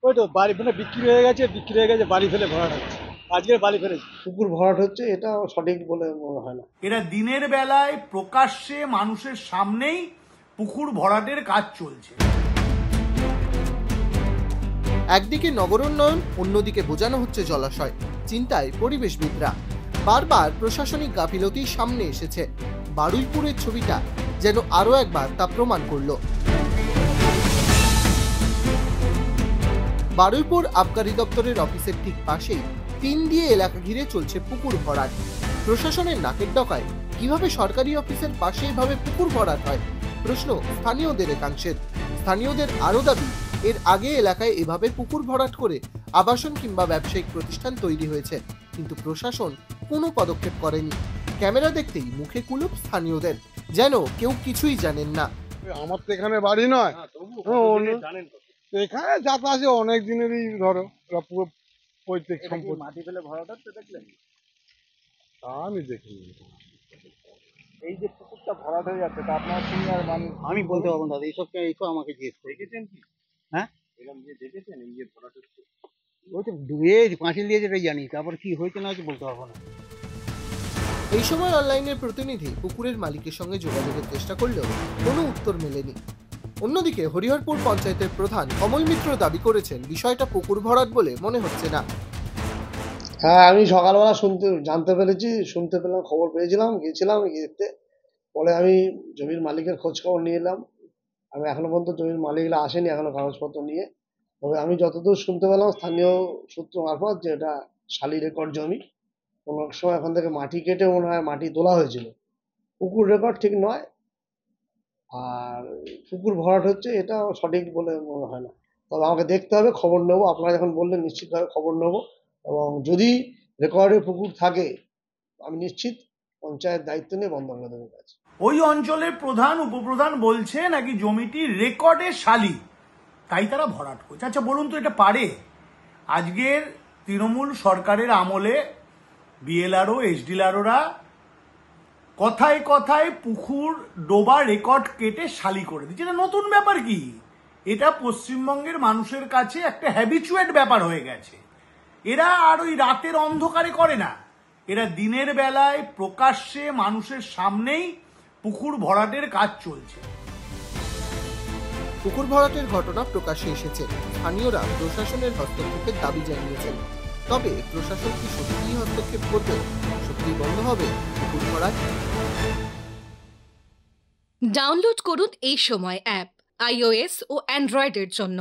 ওই তো বাড়ি মানে বিক্রি হয়ে গেছে, বাড়ি ফেলে ভরাট হচ্ছে। আজকে বাড়ি ফেলেছে, পুকুর ভরাট হচ্ছে, এটা সঠিক বলে মনে হয় না। এরা দিনের বেলায় প্রকাশ্যে মানুষের সামনেই পুকুর ভরাটের কাজ চলছে। একদিকে নগরোন্নয়ন, অন্যদিকে বোঝানো হচ্ছে জলাশয়। চিন্তায় পরিবেশবিদরা। বারবার প্রশাসনিক গাফিলতি সামনে এসেছে। বারুইপুরের ছবিটা যেন আরো একবার তা প্রমাণ করলো। বারুইপুর আবগারি দপ্তরের অফিসের ঠিক পাশেই টিন দিয়ে এলাকা ঘিরে চলছে পুকুর ভরাট। প্রশাসনের নাকের ডগায় কিভাবে সরকারি অফিসের পাশে এভাবে পুকুর ভরাট হয়, প্রশ্ন স্থানীয়দের একাংশের। স্থানীয়দের আরো দাবি, এর আগে এলাকায় এভাবে পুকুর ভরাট করে আবাসন কিংবা ব্যবসায়িক প্রতিষ্ঠান তৈরি হয়েছে, কিন্তু প্রশাসন কোনো পদক্ষেপ করেনি। ক্যামেরা দেখতেই মুখে কুলুপ স্থানীয়দের, যেন কেউ কিছুই জানেন না। আমার তো এখানে বাড়ি নয়, এখানে যাতা আছে অনেক দিনেরই, ধরো পুরো পৈতৃক সম্পত্তি। মাটি ফেলে ভরাট হচ্ছে দেখলেন? আমি দেখিনি। এই যে পুকুরটা ভরাট হয়ে যাচ্ছে, তা আপনার সিনিয়র মানুষ, আমি বলতে পারবো না দাদা, এইসব আমাকে জিজ্ঞেস করে। দেখেছেন কি? হ্যাঁ, এরকম যে দেখেছেন এই যে ভরাট হচ্ছে? ওই তো ডুবে পাঁচিল দিয়ে যেটা জানি, তারপর কি হয়েছে না হয়েছে বলতে পারবো না। এই সময় অনলাইনের প্রতিনিধি পুকুরের মালিকের সঙ্গে যোগাযোগের চেষ্টা করলেও কোনো উত্তর মেলেনি। অন্যদিকে হরিহরপুর পঞ্চায়েতের প্রধান কমল মিত্র দাবি করেছেন, বিষয়টা পুকুর ভরাট বলে মনে হচ্ছে না। হ্যাঁ, আমি সকালবেলা শুনতে পেলাম, খবর পেয়েছিলাম, গিয়েছিলাম দেখতে। পরে আমি জমির মালিকের খোঁজ খবর নিয়ে এলাম। আমি এখনো পর্যন্ত জমির মালিকরা আসেনি এখনো কাগজপত্র নিয়ে। তবে আমি যতদূর শুনতে পেলাম স্থানীয় সূত্র মারফত, যে এটা শালি রেকর্ড জমি। কোনো সময় এখান থেকে মাটি কেটে মনে হয় মাটি তোলা হয়েছিল। পুকুর রেকর্ড ঠিক নয়, আর পুকুর ভরাট হচ্ছে, এটা সঠিক বলে মনে হয় না। তবে আমাকে দেখতে হবে, খবর নেবো। আপনারা যখন বললেন নিশ্চিতভাবে খবর নেবো, এবং যদি রেকর্ডে পুকুর থাকে আমি নিশ্চিত পঞ্চায়েত দায়িত্ব নিয়ে বন্ধ করে দেবে কাজ। ওই অঞ্চলের প্রধান উপপ্রধান বলছে নাকি জমিটি রেকর্ডে শালি, তাই তারা ভরাট করছে। আচ্ছা বলুন তো, এটা পারে? আজকের তৃণমূল সরকারের আমলে বিএলআরও, এসডিএলআরওরা কথায় কথায় পুকুর ডোবা রেকর্ড কেটে শালি করে দিচ্ছে। এটা নতুন ব্যাপার কি? এটা পশ্চিমবঙ্গের মানুষের কাছে একটা হ্যাবিচুয়েট ব্যাপার হয়ে গেছে। এরা আর ওই রাতের অন্ধকারে করে না, এরা দিনের বেলায় প্রকাশ্যে মানুষের সামনেই পুকুর ভরাটের কাজ চলছে। পুকুর ভরাটের ঘটনা প্রকাশ্যে এসেছে। স্থানীয়রা প্রশাসনের হস্তক্ষেপের দাবি জানিয়েছেন। তবে প্রশাসন কি সত্যিই হস্তক্ষেপ করবে? সত্যিই বন্ধ হবে পুকুর ভরাট? ডাউনলোড করুন এই সময় অ্যাপ iOS ও অ্যান্ড্রয়েডের জন্য।